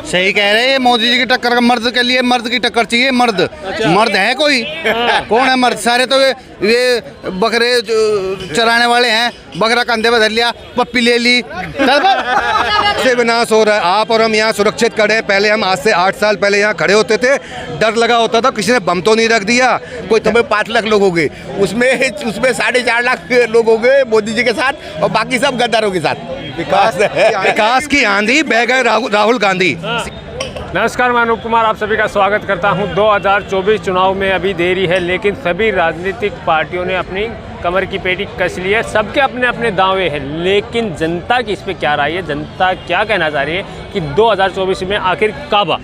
सही कह रहे हैं, मोदी जी की टक्कर का मर्द के लिए मर्द की टक्कर चाहिए। मर्द मर्द है कोई? कौन है मर्द? सारे तो ये बकरे चराने वाले हैं। बकरा कंधे पर धर लिया, पप्पी ले ली, से विनाश हो रहा है। आप और हम यहाँ सुरक्षित खड़े हैं। पहले हम आज से 8 साल पहले यहाँ खड़े होते थे, डर लगा होता था किसी ने बम तो नहीं रख दिया। कोई तुम्हें 5 लाख लोग हो गए, उसमें 4.5 लाख लोग हो गए मोदी जी के साथ और बाकी सब गद्दारों के साथ। विकास की आंधी बह गए राहुल गांधी। नमस्कार, मैं अनूप कुमार आप सभी का स्वागत करता हूं। 2024 चुनाव में अभी देरी है, लेकिन सभी राजनीतिक पार्टियों ने अपनी कमर की पेटी कस ली है। सबके अपने अपने दावे हैं, लेकिन जनता की इस पे क्या राय है, जनता क्या कहना चाह रही है कि 2024 में आखिर काबा?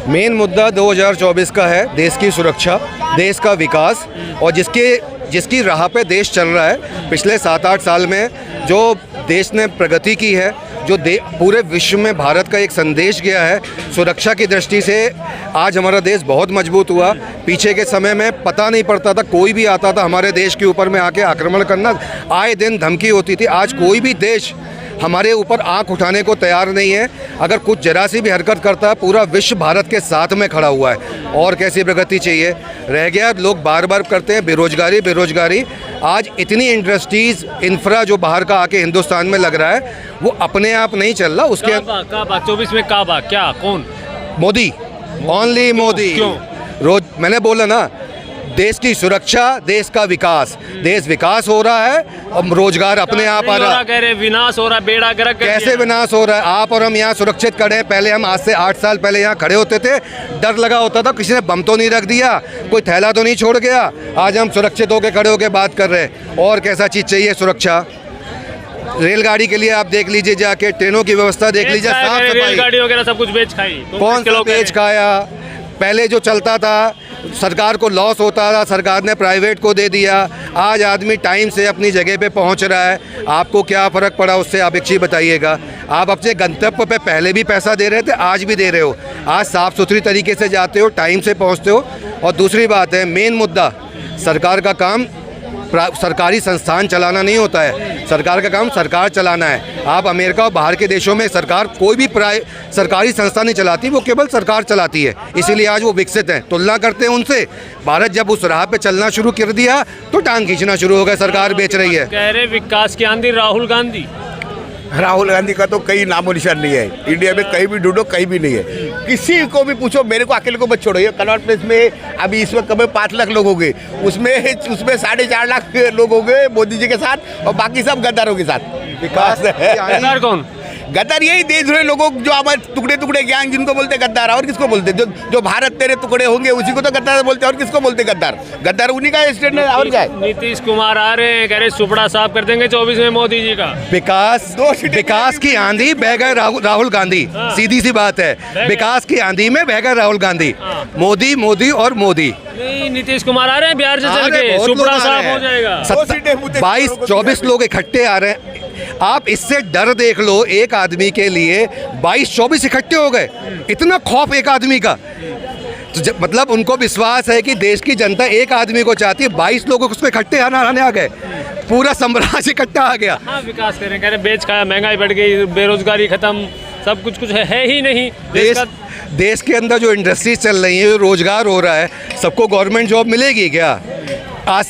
मेन मुद्दा 2024 का है देश की सुरक्षा, देश का विकास और जिसकी राह पे देश चल रहा है। पिछले 7-8 साल में जो देश ने प्रगति की है, जो पूरे विश्व में भारत का एक संदेश गया है सुरक्षा की दृष्टि से, आज हमारा देश बहुत मजबूत हुआ। पीछे के समय में पता नहीं पड़ता था, कोई भी आता था हमारे देश के ऊपर में आके आक्रमण करना, आए दिन धमकी होती थी। आज कोई भी देश हमारे ऊपर आंख उठाने को तैयार नहीं है। अगर कुछ जरा सी भी हरकत करता है, पूरा विश्व भारत के साथ में खड़ा हुआ है। और कैसी प्रगति चाहिए? रह गया, लोग बार बार करते हैं बेरोजगारी। आज इतनी इंडस्ट्रीज, इंफ्रा जो बाहर का आके हिंदुस्तान में लग रहा है, वो अपने आप नहीं चल रहा। उसके काबा 24 में काबा क्या? कौन? मोदी, ओनली मोदी। क्यों? रोज मैंने बोला ना, देश की सुरक्षा, देश का विकास। देश विकास हो रहा है और रोजगार अपने आप आ रहा है। कह रहे विनाश हो रहा है, बेड़ा गर्क। कैसे विनाश हो रहा है? आप और हम यहाँ सुरक्षित खड़े हैं। पहले हम आज से 8 साल पहले यहाँ खड़े होते थे, डर लगा होता था किसी ने बम तो नहीं रख दिया, कोई थैला तो नहीं छोड़ गया। आज हम सुरक्षित होकर खड़े होकर बात कर रहे हैं। और कैसा चीज़ चाहिए? सुरक्षा। रेलगाड़ी के लिए आप देख लीजिए, जाके ट्रेनों की व्यवस्था देख लीजिए, साफ सफाई। रेलगाड़ी वगैरह सब कुछ बेच खाई। कौन सा बेच खाया? पहले जो चलता था सरकार को लॉस होता था, सरकार ने प्राइवेट को दे दिया। आज आदमी टाइम से अपनी जगह पे पहुंच रहा है। आपको क्या फ़र्क पड़ा उससे? आप एक चीज़ बताइएगा। आप अपने गंतव्य पे पहले भी पैसा दे रहे थे, आज भी दे रहे हो। आज साफ़ सुथरी तरीके से जाते हो, टाइम से पहुंचते हो। और दूसरी बात है, मेन मुद्दा, सरकार का काम सरकारी संस्थान चलाना नहीं होता है। सरकार का काम सरकार चलाना है। आप अमेरिका और बाहर के देशों में सरकार कोई भी सरकारी संस्था नहीं चलाती, वो केवल सरकार चलाती है। इसीलिए आज वो विकसित हैं। तुलना करते हैं उनसे। भारत जब उस राह पे चलना शुरू कर दिया तो टांग खींचना शुरू हो गया, सरकार बेच रही है। कह रहे विकास की आंधी राहुल गांधी। राहुल गांधी का तो कहीं नामो निशान नहीं है। इंडिया में कहीं भी ढूंढो, कहीं भी नहीं है। किसी को भी पूछो, मेरे को अकेले को मत छोड़ो। ये कनॉट प्लेस में अभी इस वक्त कभी 5 लाख लोग हो गए, उसमें 4.5 लाख लोग हो गए मोदी जी के साथ और बाकी सब गद्दारों के साथ। विकास गद्दार कौन? गद्दार यही देशद्रोही लोगों जो हमारे टुकड़े गैंग, जिनको बोलते गद्दार। और किसको बोलते? जो भारत तेरे टुकड़े होंगे उसी को तो गद्दार बोलते हैं। और किसको बोलते गद्दार? गद्दार उन्हीं का स्टेट है। और क्या है? नीतीश कुमार आ रहे हैं, कह रहे सुपड़ा साफ कर देंगे 24 में मोदी जी का। विकास की आंधी बह गए राहुल गांधी। सीधी सी बात है, विकास की आंधी में बह गए राहुल गांधी। मोदी और मोदी। नहीं, नीतीश कुमार आ रहे हैं बिहार से चल के, सुपड़ा साफ हो जाएगा। 22-24 लोग इकट्ठे आ रहे हैं। आप इससे डर देख लो, एक आदमी के लिए 22-24 इकट्ठे हो गए। इतना खौफ एक आदमी का, तो मतलब उनको विश्वास है कि देश की जनता एक आदमी को चाहती है। 22 लोगों को उसमें इकट्ठे आने आ गए, पूरा साम्राज्य इकट्ठा आ गया। हाँ, विकास करें, कह रहे बेच खाया, महंगाई बढ़ गई, बेरोजगारी खत्म, सब कुछ है ही नहीं। देश के अंदर जो इंडस्ट्रीज चल रही है, जो रोजगार हो रहा है, सबको गवर्नमेंट जॉब मिलेगी क्या? आज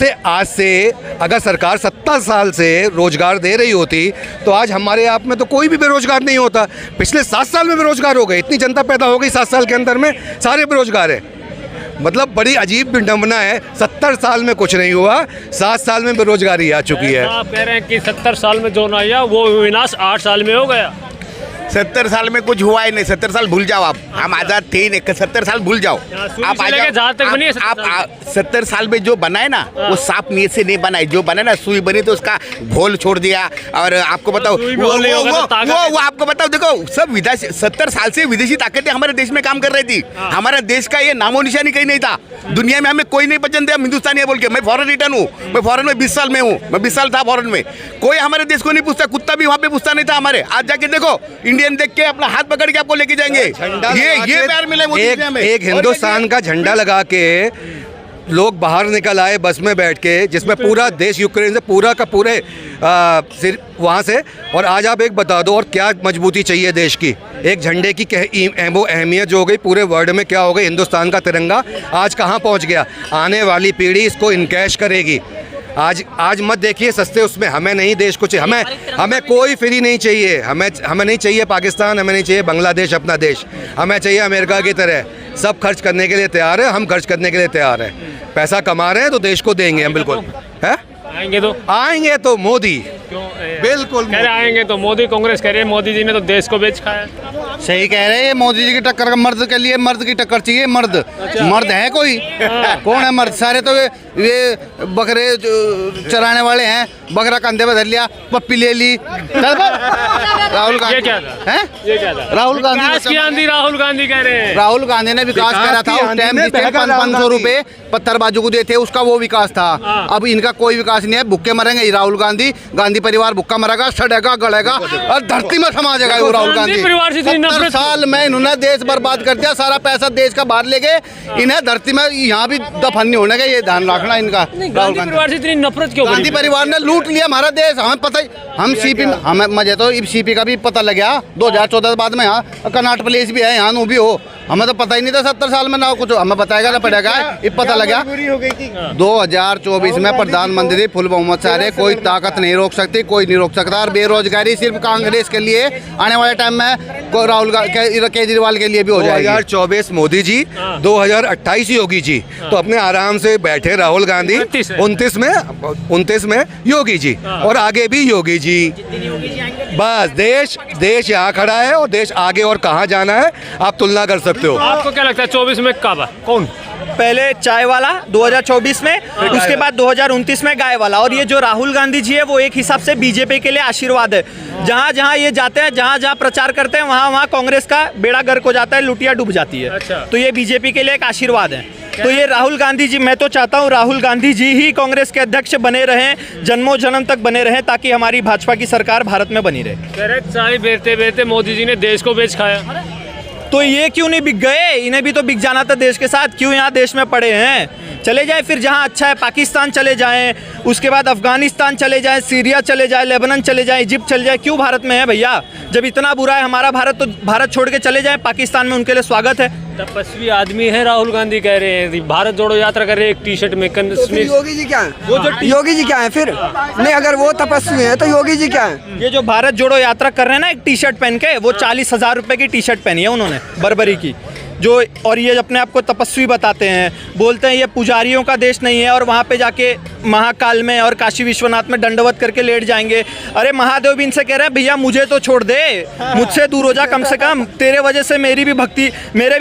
से अगर सरकार 70 साल से रोजगार दे रही होती तो आज हमारे आप में तो कोई भी बेरोजगार नहीं होता। पिछले 7 साल में बेरोजगार हो गए। इतनी जनता पैदा हो गई 7 साल के अंदर में, सारे बेरोजगार है। मतलब बड़ी अजीब विडंबना है। 70 साल में कुछ नहीं हुआ, 7 साल में बेरोजगारी आ चुकी है। आप कह रहे हैं कि 70 साल में जो ना आया वो विनाश 8 साल में हो गया। 70 साल में कुछ हुआ ही नहीं। 70 साल भूल जाओ आप। हम आज़ाद थे ही नहीं। 70 साल भूल जाओ आप। आप 70 साल में जो बनाए ना, वो साफ नीयत से नहीं बनाए। जो बना ना, सुई बनी तो उसका घोल छोड़ दिया। और आपको बताओ वो आपको बताओ, देखो सब विदेशी 70 साल से विदेशी ताकतें हमारे देश में काम कर रही थी। हमारा देश का ये नामो निशानी कहीं नहीं था। दुनिया में हमें कोई नहीं पसंद है, हम हिंदुस्तानी है बोल के। मैं फॉरेन रिटर्न हूँ, मैं फॉरेन में 20 साल में हूँ। मैं 20 साल था फॉरेन में। कोई हमारे देश को नहीं पूछता, कुत्ता भी वहाँ पे पूछता नहीं था हमारे। आज जाके देखो, इंडियन देख के अपना हाथ पकड़ के आपको लेके जाएंगे। ये प्यार मिले एक हिंदुस्तान का झंडा लगा के लोग बाहर निकल आए बस में बैठ के, जिसमें पूरा देश यूक्रेन से पूरा का पूरे वहाँ से, और आज आप एक बता दो और क्या मजबूती चाहिए देश की, एक झंडे की वो अहमियत जो हो गई पूरे वर्ल्ड में, क्या हो गई हिंदुस्तान का तिरंगा आज कहाँ पहुँच गया। आने वाली पीढ़ी इसको इनकैश करेगी। आज मत देखिए सस्ते उसमें, हमें नहीं देश को चाहिए, हमें कोई फ्री नहीं चाहिए, हमें नहीं चाहिए पाकिस्तान, हमें नहीं चाहिए बांग्लादेश अपना देश, हमें चाहिए अमेरिका की तरह सब खर्च करने के लिए तैयार है, हम खर्च करने के लिए तैयार हैं, पैसा कमा रहे हैं तो देश को देंगे हम बिल्कुल। है आएंगे तो मोदी, बिल्कुल कह रहे आएंगे तो मोदी। कांग्रेस कह रही है मोदी जी ने तो देश को बेच खाया। सही कह रहे हैं, मोदी जी की टक्कर का मर्द के लिए मर्द की टक्कर चाहिए। मर्द मर्द है कोई? कौन है मर्द? सारे तो ये बकरे चराने वाले हैं, बकरा कंधे पे धर लिया, पप्पी ले ली। राहुल गांधी क्या था? है ये क्या था? राहुल गांधी राहुल गांधी कह रहे हैं। राहुल गांधी ने विकास करा था उस टाइम, जिस टाइम 500 रुपए पत्थरबाजू को दिए थे, उसका वो विकास था। अब इनका कोई विकास नहीं है, भुक्के मरेंगे राहुल गांधी। गांधी परिवार भुक्का मरेगा, सड़ेगा, गलेगा और धरती में समा जाएगा वो राहुल गांधी। 70 साल में इन्होंने देश बर्बाद कर दिया, सारा पैसा देश का बाहर ले गए, इन्हें धरती में यहाँ भी दफन नहीं होने का, ये ध्यान रखना इनका। गांधी परिवार से इतनी नफरत क्यों? गांधी परिवार ने लूट लिया हमारा देश, हमें पता ही। हम सीपी में, हमें मजे तो सीपी का भी पता लग गया 2014 बाद में। यहाँ कनाट प्लेस भी है, यहाँ नू भी हो, हमें तो पता ही नहीं था 70 साल में ना कुछ, हमें बताएगा ना पड़ेगा, ये पता लगा। 2024 में प्रधानमंत्री फुल बहुमत से आ रहे, कोई ताकत नहीं रोक सकती, कोई नहीं रोक सकता। और बेरोजगारी सिर्फ कांग्रेस के लिए, आने वाले टाइम में राहुल केजरीवाल के लिए भी हो जाएगी। 2024 मोदी जी, 2028 योगी जी, तो अपने आराम से बैठे राहुल गांधी, 29 में योगी जी, और आगे भी योगी जी। बस देश यहाँ खड़ा है और देश आगे और कहाँ जाना है आप तुलना कर सकते हो। आपको क्या लगता है 24 में कब कौन? पहले चाय वाला 2024 में, उसके बाद 2029 में गाय वाला। और ये जो राहुल गांधी जी है वो एक हिसाब से बीजेपी के लिए आशीर्वाद है। जहाँ जहाँ ये जाते हैं, जहाँ जहाँ प्रचार करते हैं, वहाँ वहाँ कांग्रेस का बेड़ा गर्क हो जाता है, लुटिया डूब जाती है। अच्छा। तो ये बीजेपी के लिए एक आशीर्वाद है। तो ये राहुल गांधी जी, मैं तो चाहता हूँ राहुल गांधी जी ही कांग्रेस के अध्यक्ष बने रहें, जन्मों जन्म तक बने रहें, ताकि हमारी भाजपा की सरकार भारत में बनी रहे। कह रहे चाय बेचते बेचते मोदी जी ने देश को बेच खाया। तो ये क्यों नहीं बिक गए? इन्हें भी तो बिक जाना था देश के साथ, क्यों यहाँ देश में पड़े हैं? चले जाए फिर जहाँ अच्छा है, पाकिस्तान चले जाएं, उसके बाद अफगानिस्तान चले जाएं, सीरिया चले जाएं, लेबनान चले जाएं, इजिप्ट चले जाएं। क्यों भारत में है भैया? जब इतना बुरा है हमारा भारत, तो भारत छोड़ के चले जाएं पाकिस्तान में, उनके लिए स्वागत है। तपस्वी आदमी है राहुल गांधी, कह रहे हैं भारत जोड़ो यात्रा कर रहे हैं एक टी शर्ट में। योगी जी क्या है? योगी जी क्या है फिर? नहीं, अगर वो तपस्वी है तो योगी जी क्या है? ये जो भारत जोड़ो यात्रा कर रहे हैं ना एक टी शर्ट पहन के, वो 40,000 रुपए की टी शर्ट पहनी है उन्होंने, बर्बरी की जो। और ये अपने आप को तपस्वी बताते हैं, बोलते हैं ये पुजारियों का देश नहीं है, और वहाँ पे जाके महाकाल में और काशी विश्वनाथ में दंडवत करके लेट जाएंगे। अरे महादेव भी इनसे कह रहे हैं भैया मुझे तो छोड़ दे, मुझसे दूर हो जा कम से कम, तेरे वजह से मेरे भी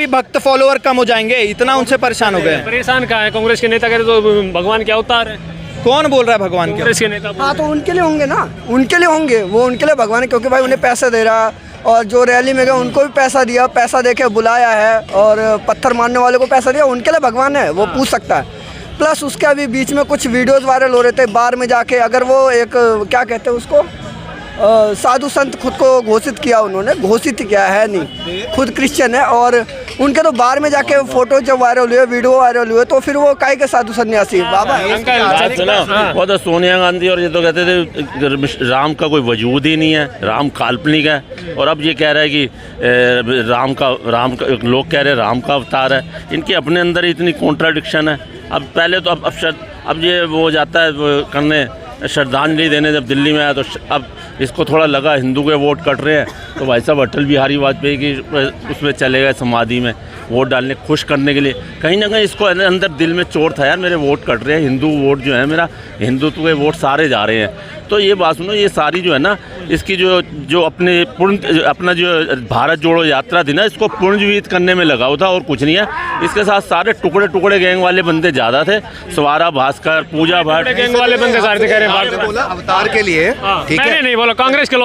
भक्त फॉलोअर कम हो जाएंगे। इतना उनसे परेशान हो गए। परेशान कहाँ है? कांग्रेस के नेता कह रहे तो भगवान क्या अवतार है? कौन बोल रहा है भगवान के? कांग्रेस के नेता। हाँ, तो उनके लिए होंगे ना, उनके लिए होंगे, वो उनके लिए भगवान है, क्योंकि भाई उन्हें पैसा दे रहा, और जो रैली में गए उनको भी पैसा दिया, पैसा देके बुलाया है, और पत्थर मारने वाले को पैसा दिया, उनके लिए भगवान है, वो पूछ सकता है। प्लस उसके अभी बीच में कुछ वीडियोस वायरल हो रहे थे, बार में जाके, अगर वो एक क्या कहते हैं उसको, साधु संत खुद को घोषित किया, उन्होंने घोषित किया है नहीं, खुद क्रिश्चियन है, और उनके तो बार में जाके फोटो जब वायरल हुए, वीडियो वायरल हुए, तो फिर वो काहे के साधु सन्यासी बाबा? वो तो सोनिया गांधी और ये तो कहते थे राम का कोई वजूद ही नहीं है, राम काल्पनिक है, और अब ये कह रहा है कि राम का लोग कह रहे हैं राम का अवतार है। इनके अपने अंदर इतनी कॉन्ट्राडिक्शन है। अब पहले तो अब ये वो जाता है करने श्रद्धांजलि देने, जब दिल्ली में आया तो अब इसको थोड़ा लगा हिंदू के वोट कट रहे हैं, तो भाई साहब अटल बिहारी वाजपेयी की उसमें चले गए समाधि में वोट डालने, खुश करने के लिए। कहीं ना कहीं इसको अंदर दिल में चोट था, यार मेरे वोट कट रहे हैं, हिंदू वोट जो है मेरा, हिंदुत्व के वोट सारे जा रहे हैं। तो ये बात सुनो, ये सारी जो है ना, इसकी जो अपना जो भारत जोड़ो यात्रा थी ना, इसको पुनर्जीवित करने में लगा हुआ था, और कुछ नहीं है। इसके साथ सारे टुकड़े गैंग वाले बंदे ज़्यादा थे, सवारा भास्कर, पूजा भट्ट, गैंग वाले बंदे सारे कह रहे हैं बोला अवतार के लिए, ठीक है? नहीं बोला, कांग्रेस के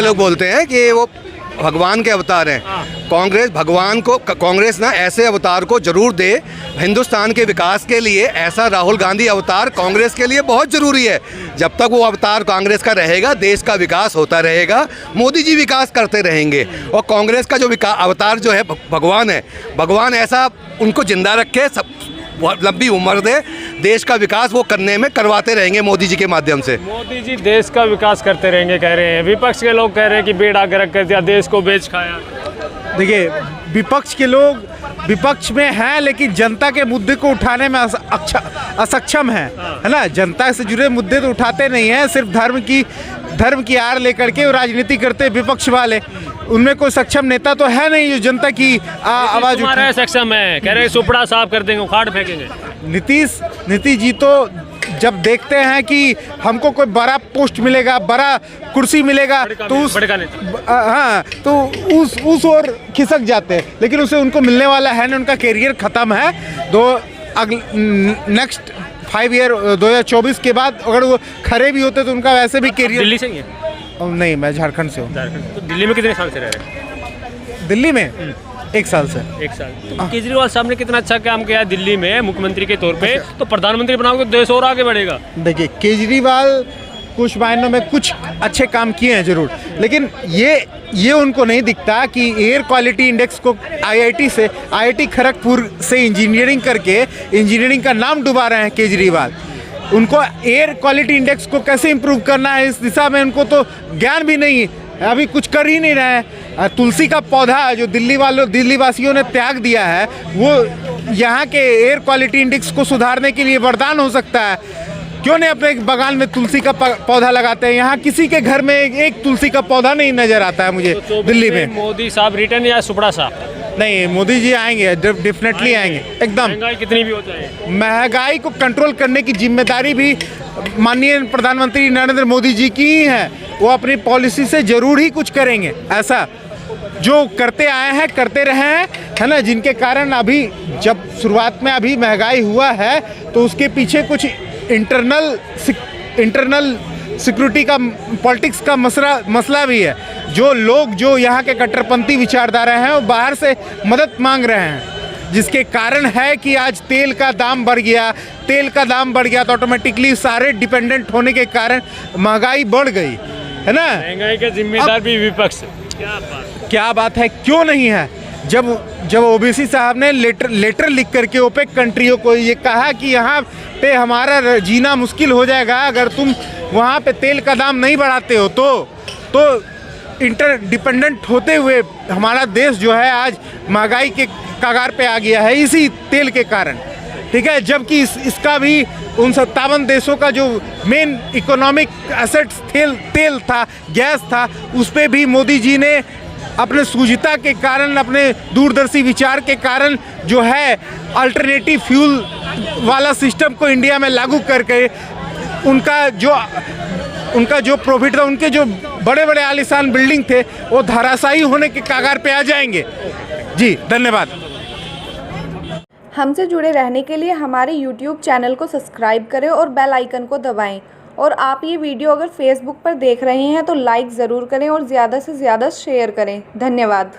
लोग बोलते हैं कि वो भगवान के अवतार हैं। कांग्रेस ना ऐसे अवतार को जरूर दे हिंदुस्तान के विकास के लिए। ऐसा राहुल गांधी अवतार कांग्रेस के लिए बहुत ज़रूरी है। जब तक वो अवतार कांग्रेस का रहेगा, देश का विकास होता रहेगा, मोदी जी विकास करते रहेंगे। और कांग्रेस का जो अवतार जो है भगवान है, भगवान ऐसा उनको जिंदा रखे, सब बहुत लंबी उम्र दे, देश का विकास वो करने में करवाते रहेंगे मोदी जी के माध्यम से। मोदी जी देश का विकास करते रहेंगे कह रहे हैं, विपक्ष के लोग कह रहे हैं कि बेड़ा गर्क कर दिया, देश को बेच खाया। देखिए, विपक्ष के लोग विपक्ष में हैं लेकिन जनता के मुद्दे को उठाने में असक्षम है ना। जनता से जुड़े मुद्दे तो उठाते नहीं हैं, सिर्फ धर्म की आड़ लेकर के राजनीति करते विपक्ष वाले। उनमें कोई सक्षम नेता तो है नहीं जो जनता की आवाज़ उठाए। सक्षम है, कह रहे हैं सुपड़ा साफ कर देंगे, उखाड़ फेंकेंगे। नीतीश जी तो जब देखते हैं कि हमको कोई बड़ा पोस्ट मिलेगा, बड़ा कुर्सी मिलेगा, तो तो उस ओर खिसक जाते हैं, लेकिन उसे उनको मिलने वाला है नहीं, उनका करियर ख़त्म है। नेक्स्ट 5 ईयर 2024 के बाद अगर वो खड़े भी होते तो उनका वैसे भी करियर। दिल्ली से ही है? नहीं, मैं झारखंड से हूँ। तो दिल्ली में कितने साल से रह रहे हैं? दिल्ली में 1 साल से। 1 साल। तो केजरीवाल साहब ने कितना अच्छा काम किया है दिल्ली में मुख्यमंत्री के तौर पे, तो प्रधानमंत्री बनाओगे तो देश और आगे बढ़ेगा। देखिए, केजरीवाल कुछ मायनों में कुछ अच्छे काम किए हैं जरूर, लेकिन ये उनको नहीं दिखता कि एयर क्वालिटी इंडेक्स को IIT खड़गपुर से इंजीनियरिंग करके इंजीनियरिंग का नाम डुबा रहे हैं केजरीवाल। उनको एयर क्वालिटी इंडेक्स को कैसे इम्प्रूव करना है इस दिशा में उनको तो ज्ञान भी नहीं है, अभी कुछ कर ही नहीं रहे हैं। तुलसी का पौधा जो दिल्ली वासियों ने त्याग दिया है, वो यहाँ के एयर क्वालिटी इंडेक्स को सुधारने के लिए वरदान हो सकता है। क्यों नहीं अपने बगान में तुलसी का पौधा लगाते हैं? यहाँ किसी के घर में एक तुलसी का पौधा नहीं नजर आता है मुझे तो दिल्ली में। मोदी साहब रिटर्न या सुपड़ा साहब? नहीं, मोदी जी आएंगे, डेफिनेटली आएंगे एकदम। महंगाई कितनी भी हो जाए, महंगाई को कंट्रोल करने की जिम्मेदारी भी माननीय प्रधानमंत्री नरेंद्र मोदी जी की ही है। वो अपनी पॉलिसी से जरूर ही कुछ करेंगे, ऐसा जो करते आए हैं करते रहे हैं, है ना। जिनके कारण अभी जब शुरुआत में अभी महंगाई हुआ है तो उसके पीछे कुछ इंटरनल सिक्योरिटी का पॉलिटिक्स का मसला भी है। जो यहाँ के कट्टरपंथी विचारधारा हैं वो बाहर से मदद मांग रहे हैं, जिसके कारण है कि आज तेल का दाम बढ़ गया तो ऑटोमेटिकली सारे डिपेंडेंट होने के कारण महंगाई बढ़ गई, है ना। महंगाई के जिम्मेदार भी विपक्ष। क्या बात है, क्यों नहीं है? जब ओबीसी साहब ने लेटर लिख करके ओपेक कंट्रियों को ये कहा कि यहाँ पे हमारा जीना मुश्किल हो जाएगा अगर तुम वहाँ पे तेल का दाम नहीं बढ़ाते हो, तो इंटरडिपेंडेंट होते हुए हमारा देश जो है आज महंगाई के कगार पे आ गया है इसी तेल के कारण, ठीक है। जबकि इसका भी उन 57 देशों का जो मेन इकोनॉमिक एसेट्स तेल था, गैस था, उस पर भी मोदी जी ने अपने सूझता के कारण, अपने दूरदर्शी विचार के कारण जो है अल्टरनेटिव फ्यूल वाला सिस्टम को इंडिया में लागू करके उनका जो प्रॉफिट था, उनके जो बड़े बड़े आलीशान बिल्डिंग थे वो धराशायी होने के कगार पे आ जाएंगे। जी धन्यवाद। हमसे जुड़े रहने के लिए हमारे YouTube चैनल को सब्सक्राइब करें और बेल आइकन को दबाएं। और आप ये वीडियो अगर फेसबुक पर देख रहे हैं तो लाइक ज़रूर करें और ज़्यादा से ज़्यादा शेयर करें। धन्यवाद।